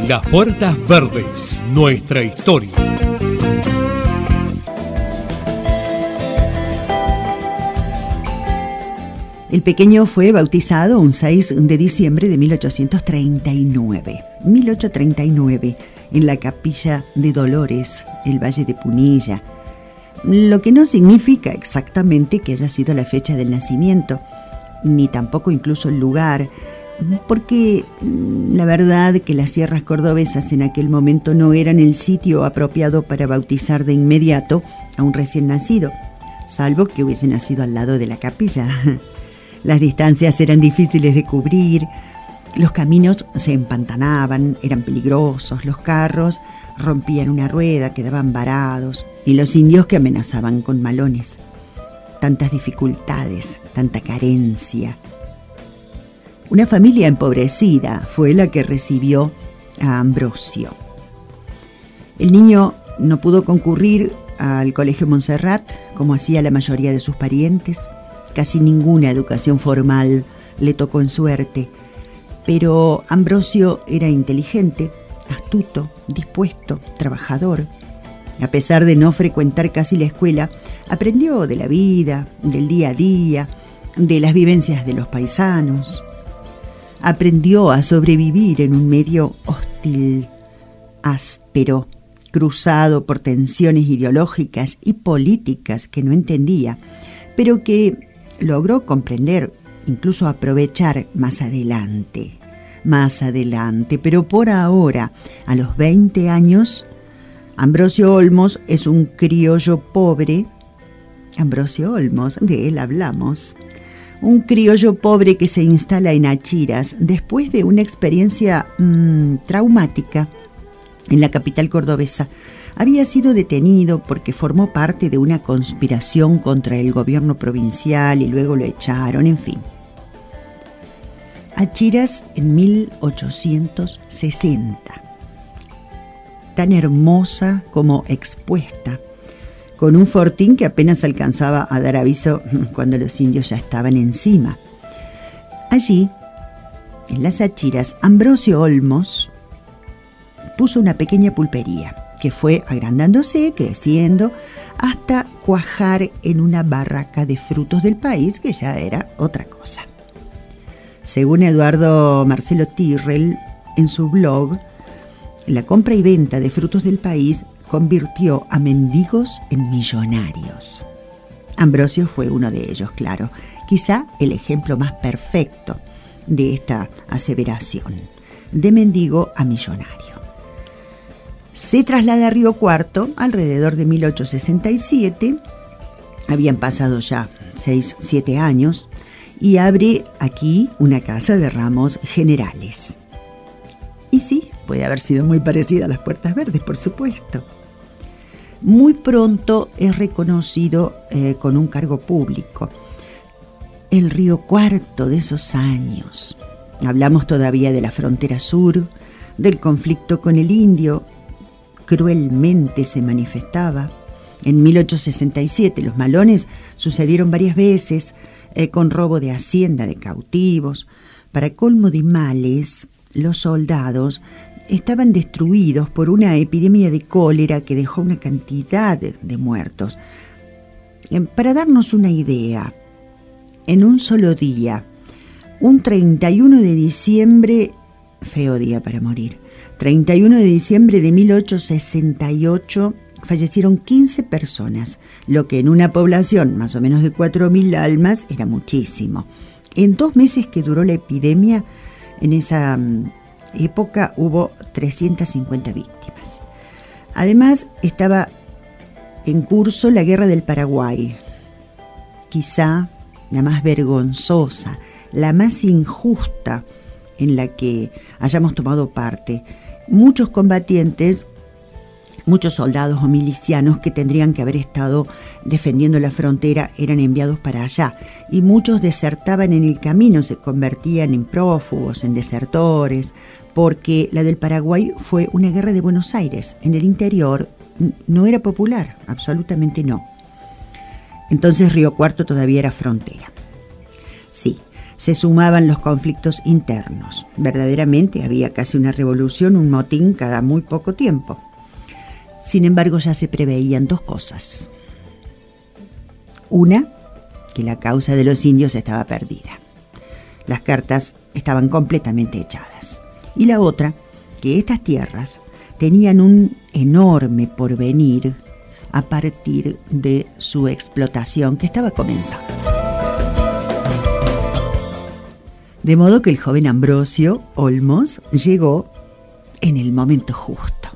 Las Puertas Verdes, nuestra historia. El pequeño fue bautizado un 6 de diciembre de 1839, en la capilla de Dolores, el Valle de Punilla, lo que no significa exactamente que haya sido la fecha del nacimiento, ni tampoco incluso el lugar, porque la verdad que las sierras cordobesas en aquel momento no eran el sitio apropiado para bautizar de inmediato a un recién nacido, salvo que hubiese nacido al lado de la capilla. Las distancias eran difíciles de cubrir, los caminos se empantanaban, eran peligrosos, los carros rompían una rueda, quedaban varados, y los indios que amenazaban con malones. Tantas dificultades, tanta carencia. Una familia empobrecida fue la que recibió a Ambrosio. El niño no pudo concurrir al Colegio Montserrat, como hacía la mayoría de sus parientes. Casi ninguna educación formal le tocó en suerte, pero Ambrosio era inteligente, astuto, dispuesto, trabajador. A pesar de no frecuentar casi la escuela, aprendió de la vida, del día a día, de las vivencias de los paisanos. Aprendió a sobrevivir en un medio hostil, áspero, cruzado por tensiones ideológicas y políticas que no entendía, pero que logró comprender, incluso aprovechar más adelante. Pero por ahora, a los 20 años, Ambrosio Olmos es un criollo pobre. Ambrosio Olmos, de él hablamos. Un criollo pobre que se instala en Achiras después de una experiencia traumática en la capital cordobesa. Había sido detenido porque formó parte de una conspiración contra el gobierno provincial y luego lo echaron, en fin. Achiras en 1860. Tan hermosa como expuesta, con un fortín que apenas alcanzaba a dar aviso cuando los indios ya estaban encima. Allí, en las Achiras, Ambrosio Olmos puso una pequeña pulpería que fue agrandándose, creciendo, hasta cuajar en una barraca de frutos del país, que ya era otra cosa. Según Eduardo Marcelo Tyrrell, en su blog, la compra y venta de frutos del país convirtió a mendigos en millonarios. Ambrosio fue uno de ellos, claro, quizá el ejemplo más perfecto de esta aseveración, de mendigo a millonario. Se traslada a Río Cuarto alrededor de 1867, habían pasado ya 6-7 años, y abre aquí una casa de ramos generales. Y sí, puede haber sido muy parecida a las Puertas Verdes, por supuesto. Muy pronto es reconocido con un cargo público. El Río Cuarto de esos años. Hablamos todavía de la frontera sur, del conflicto con el indio, cruelmente se manifestaba. En 1867 los malones sucedieron varias veces con robo de hacienda de cautivos. Para colmo de males, los soldados estaban destruidos por una epidemia de cólera que dejó una cantidad de muertos. Para darnos una idea, en un solo día, un 31 de diciembre, feo día para morir, 31 de diciembre de 1868, fallecieron 15 personas, lo que en una población más o menos de 4.000 almas era muchísimo. En 2 meses que duró la epidemia, en esa época hubo 350 víctimas. Además, estaba en curso la Guerra del Paraguay, quizá la más vergonzosa, la más injusta en la que hayamos tomado parte. Muchos combatientes, muchos soldados o milicianos que tendrían que haber estado defendiendo la frontera eran enviados para allá, y muchos desertaban en el camino, se convertían en prófugos, en desertores, porque la del Paraguay fue una guerra de Buenos Aires. En el interior no era popular, absolutamente no. Entonces Río Cuarto todavía era frontera. Sí, se sumaban los conflictos internos. Verdaderamente había casi una revolución, un motín cada muy poco tiempo. Sin embargo, ya se preveían dos cosas. Una, que la causa de los indios estaba perdida. Las cartas estaban completamente echadas. Y la otra, que estas tierras tenían un enorme porvenir a partir de su explotación que estaba comenzando. De modo que el joven Ambrosio Olmos llegó en el momento justo.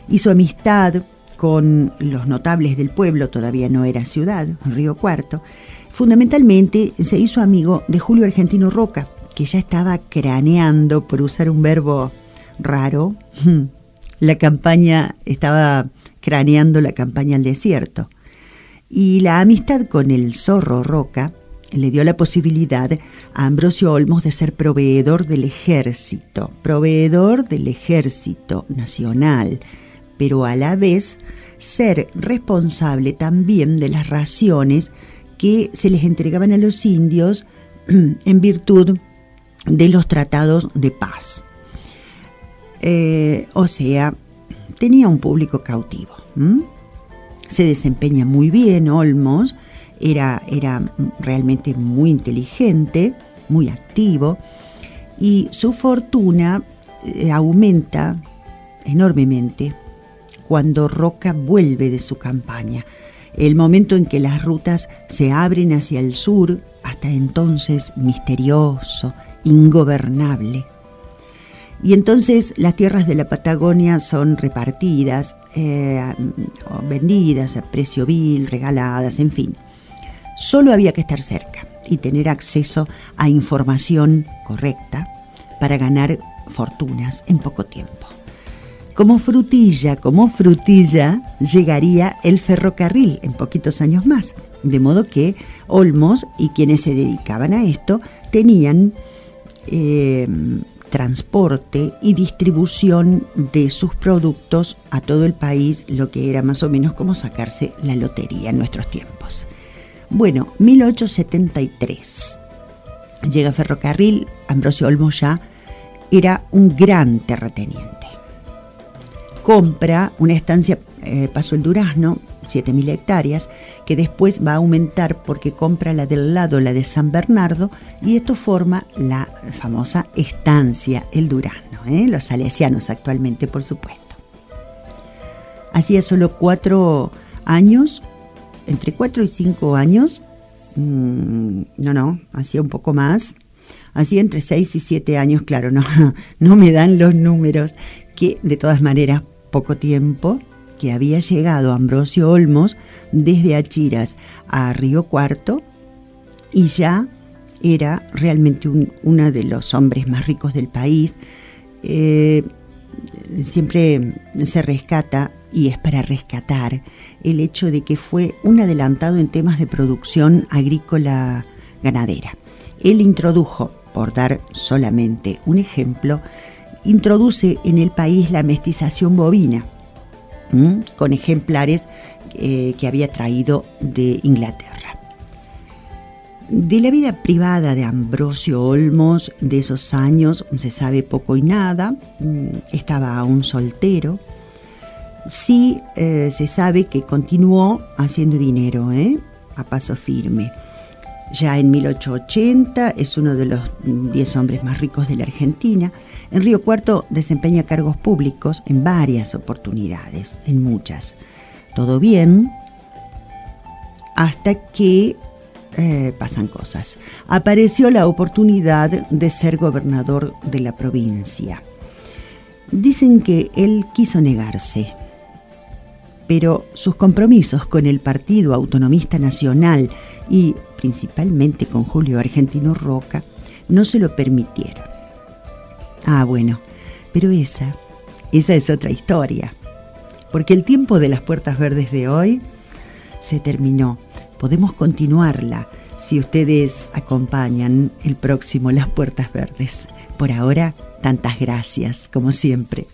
Hizo amistad con los notables del pueblo, todavía no era ciudad, Río Cuarto. Fundamentalmente se hizo amigo de Julio Argentino Roca, que ya estaba craneando, por usar un verbo raro, estaba craneando la campaña al desierto. Y la amistad con el zorro Roca le dio la posibilidad a Ambrosio Olmos de ser proveedor del ejército nacional, pero a la vez ser responsable también de las raciones que se les entregaban a los indios en virtud de los tratados de paz. O sea, tenía un público cautivo. Se desempeña muy bien Olmos, era realmente muy inteligente, muy activo, y su fortuna aumenta enormemente cuando Roca vuelve de su campaña. El momento en que las rutas se abren hacia el sur, hasta entonces misterioso, ingobernable. Y entonces las tierras de la Patagonia son repartidas, vendidas a precio vil, regaladas, en fin. Solo había que estar cerca y tener acceso a información correcta para ganar fortunas en poco tiempo. Como frutilla, llegaría el ferrocarril en poquitos años más, de modo que Olmos y quienes se dedicaban a esto tenían transporte y distribución de sus productos a todo el país, lo que era más o menos como sacarse la lotería en nuestros tiempos. Bueno, 1873. Llega ferrocarril, Ambrosio Olmos ya era un gran terrateniente. Compra una estancia, Paso el Durazno, 7.000 hectáreas, que después va a aumentar porque compra la del lado, la de San Bernardo, y esto forma la famosa estancia El Durazno, los salesianos actualmente, por supuesto. Hacía solo 4 años, entre 4 y 5 años, hacía un poco más, hacía entre 6 y 7 años, claro, no me dan los números, que de todas maneras poco tiempo, que había llegado Ambrosio Olmos desde Achiras a Río Cuarto y ya era realmente uno de los hombres más ricos del país. Siempre se rescata, y es para rescatar, el hecho de que fue un adelantado en temas de producción agrícola ganadera. Él introdujo, por dar solamente un ejemplo, introduce en el país la mestización bovina, con ejemplares que había traído de Inglaterra. De la vida privada de Ambrosio Olmos de esos años se sabe poco y nada. Estaba aún soltero. Sí se sabe que continuó haciendo dinero a paso firme. Ya en 1880 es uno de los 10 hombres más ricos de la Argentina. En Río Cuarto desempeña cargos públicos en varias oportunidades, en muchas. Todo bien, hasta que pasan cosas. Apareció la oportunidad de ser gobernador de la provincia. Dicen que él quiso negarse, pero sus compromisos con el Partido Autonomista Nacional y principalmente con Julio Argentino Roca no se lo permitieron. Bueno, pero esa es otra historia, porque el tiempo de las Puertas Verdes de hoy se terminó. Podemos continuarla si ustedes acompañan el próximo Las Puertas Verdes. Por ahora, tantas gracias, como siempre.